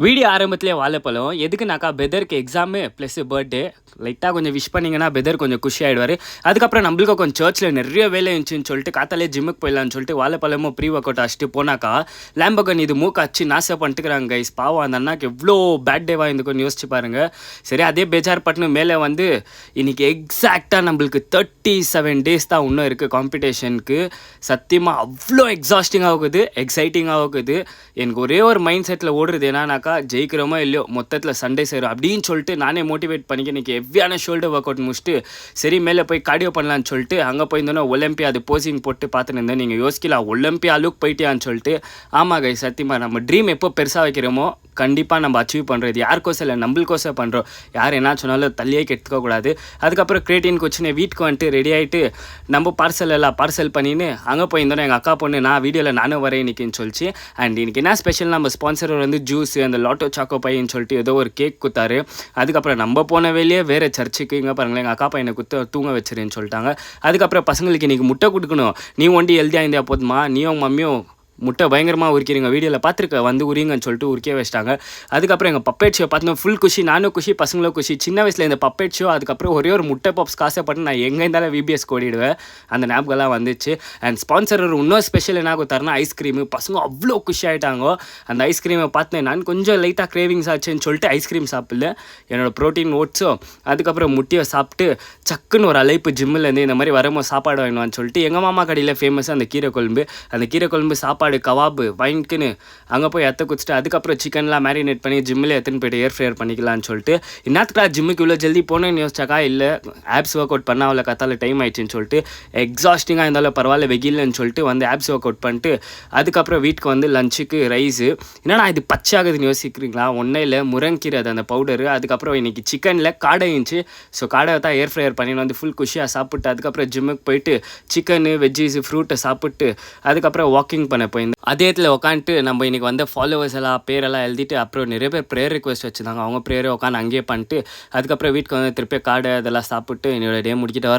Video ஆரம்பத்திலே வாழைப்பழம் எதுக்குனாக்கா பெதருக்கு exam plus birthday லைட்டாக கொஞ்சம் விஷ் பண்ணிங்கன்னா பெதர் கொஞ்சம் குஷி ஆகிடுவார். அதுக்கப்புறம் நம்மளுக்கு கொஞ்சம் சர்ச்சில் நிறைய வேலை இருந்துச்சுன்னு சொல்லிட்டு காத்தாலே ஜிம்முக்கு போயிடலான்னு சொல்லிட்டு வாழைப்பழமும் ப்ரீ ஒர்க் அவுட் அடிச்சுட்டு போனாக்கா லேம்பகன் இது மூக்க அச்சு நாசம் பண்ணிட்டுக்கிறாங்க கைஸ். பாவம் அந்த அண்ணாக்கு எவ்வளோ பேட் டேவாக இருந்துக்குன்னு யோசிச்சு பாருங்க. சரி அதே பேஜார் பட்டுன்னு மேலே வந்து இன்றைக்கி எக்ஸாக்டாக நம்மளுக்கு 37 டேஸ் தான் இன்னும் இருக்குது காம்படிஷனுக்கு. சத்தியமாக அவ்வளோ எக்ஸாஸ்டிங்காக இருக்குது, எக்ஸைட்டிங்காக இருக்குது. எனக்கு ஒரே ஒரு மைண்ட் செட்டில் ஓடுறது என்னன்னாக்கா ஜெயிக்கிறோமோ இல்லையோ மொத்தத்தில் சண்டே சேரும் அப்படின்னு சொல்லிட்டு நானே மோட்டிவேட் பண்ணிக்க இன்றைக்கி ஹெவியான ஷோல்டர் ஒர்க் அவுட் முடிச்சுட்டு சரி மேலே போய் கார்டியோ பண்ணலான்னு சொல்லிட்டு அங்கே போயிருந்தோன்னா ஒலிம்பியா அது போசிங் போட்டு பார்த்துன்னு இருந்தேன். நீங்கள் யோசிக்கலாம் ஒலிம்பியா அளவுக்கு போயிட்டியான்னு சொல்லிட்டு. ஆமாம் கை சத்தியமாக நம்ம ட்ரீம் எப்போ பெருசாக வைக்கிறோமோ கண்டிப்பாக நம்ம அச்சீவ் பண்ணுறது யாருக்கோசம் இல்லை நம்மளுக்கோசம் பண்ணுறோம். யார் என்ன சொன்னாலும் தள்ளியே கெடுத்துக்கக்கூடாது. அதுக்கப்புறம் கிரியேட்டின் கொச்சினை வீட்டுக்கு வந்துட்டு ரெடி ஆகிட்டு நம்ம பார்சல் பண்ணின்னு அங்கே போயிருந்தோன்னா எங்கள் அக்கா பொண்ணு நான் வீடியோவில் நானும் வரேன் இன்றைக்கின்னு சொல்லிச்சு. அண்ட் இன்றைக்கி என்ன ஸ்பெஷல் நம்ம ஸ்பான்சர் வந்து ஜூஸ் அந்த லாட்டோ சாக்கோ பையன்னு சொல்லிட்டு ஏதோ ஒரு கேக் குத்தாரு. அதுக்கப்புறம் நம்ம போன வேலையே வேறு சர்ச்சுக்கு இங்கே பாருங்களேன் எங்கள் அக்கா பையனை தூங்க வச்சுருன்னு சொல்லிட்டாங்க. அதுக்கப்புறம் பசங்களுக்கு இன்றைக்கி முட்டை கொடுக்கணும். நீ ஒண்டி ஹெல்த்தியாக இருந்தால் போதுமா, நீயும் மம்மியும் முட்டை பயங்கரமாக உரிக்கிறீங்க வீடியோவில் பார்த்துருக்க வந்து உரிங்கன்னு சொல்லிட்டு உரிக்க வச்சிட்டாங்க. அதுக்கப்புறம் எங்கள் பப்பேட் ஷோ பார்த்தோம் ஃபுல் குஷி, நானும் குஷி பசங்களும் குஷி. சின்ன வயசில் இந்த பப்பேட் ஷோ அதுக்கப்புறம் ஒரே ஒரு முட்டை பப்ஸ் காசைப்பட்டு நான் எங்கே இருந்தாலும் விபிஎஸ் ஓடிடுவேன். அந்த ஞாபகம்லாம் வந்துச்சு. அண்ட் ஸ்பான்சர் இன்னும் ஸ்பெஷல் என்ன தரனா ஐஸ்கிரீமு. பசங்க அவ்வளோ குஷி ஆகிட்டாங்க. அந்த ஐஸ்கிரீமை பார்த்தேன் நான் கொஞ்சம் லைட்டாக கிரேவிங்ஸ் ஆச்சுன்னு சொல்லிட்டு ஐஸ்கிரீம் சாப்பிடல, என்னோடய ப்ரோட்டீன் ஓட்ஸோ அதுக்கப்புறம் முட்டையை சாப்பிட்டு சக்குன்னு ஒரு அழைப்பு ஜிம்மிலேருந்து இந்த மாதிரி வரும்போது சாப்பாடு வாங்கினான்னு சொல்லிட்டு எங்கள் மாமா கடையில் ஃபேமஸாக அந்த கீரை குழம்பு சாப்பாடு கவாபு வாங்கிக்கின்னு அங்கே போய் குடிச்சிட்டு அதுக்கப்புறம் சிக்கன்லாம் மேரினேட் பண்ணி ஜிம்மில் எடுத்துன்னு போய்ட்டு ஏர் ஃப்ரையர் பண்ணிக்கலான்னு சொல்லிட்டு இன்னத்துக்குலாம் ஜிம்முக்கு இவ்வளோ ஜல்தி போனேன்னு யோசிச்சாக்கா இல்லை ஆப்ஸ் ஒர்க் அவுட் பண்ணால் அவ்வளோ கத்தால டைம் ஆயிடுச்சுன்னு சொல்லிட்டு எக்ஸாஸ்டிங்காக இருந்தாலும் பரவாயில்ல வெயில்னு சொல்லிட்டு வந்து ஆப்ஸ் ஒர்க் அவுட் பண்ணிட்டு அதுக்கப்புறம் வீட்டுக்கு வந்து லஞ்சுக்கு ரைஸு. என்னன்னா இது பச்சாகுதுன்னு யோசிக்கிறீங்களா? ஒன்றே இல்லை முருங்கீரை அது அந்த பவுடரு. அதுக்கப்புறம் இன்றைக்கி சிக்கனில் காடை இருந்துச்சு. ஸோ காடை தான் ஏர் ஃப்ரையர் பண்ணி வந்து ஃபுல் குஷியாக சாப்பிட்டு அதுக்கப்புறம் ஜிம்முக்கு போயிட்டு சிக்கனு வெஜ்ஜீஸு ஃப்ரூட்டை சாப்பிட்டு அதுக்கப்புறம் வாக்கிங் பண்ண போயிருந்தேன். அதே இடத்துல உட்காந்துட்டு நம்ம இன்றைக்கி வந்து ஃபாலோவர்ஸ் எல்லாம் பேரெல்லாம் எழுதிட்டு அப்புறம் நிறைய பேர் ப்ரேயர் ரிக்வெஸ்ட் வச்சுருந்தாங்க. அவங்க ப்ரேயரை உட்காந்து அங்கேயே பண்ணிட்டு அதுக்கப்புறம் வீட்டுக்கு வந்து திருப்பி காடை அதெல்லாம் சாப்பிட்டு என்னோட டே முடிக்கிட்டு வர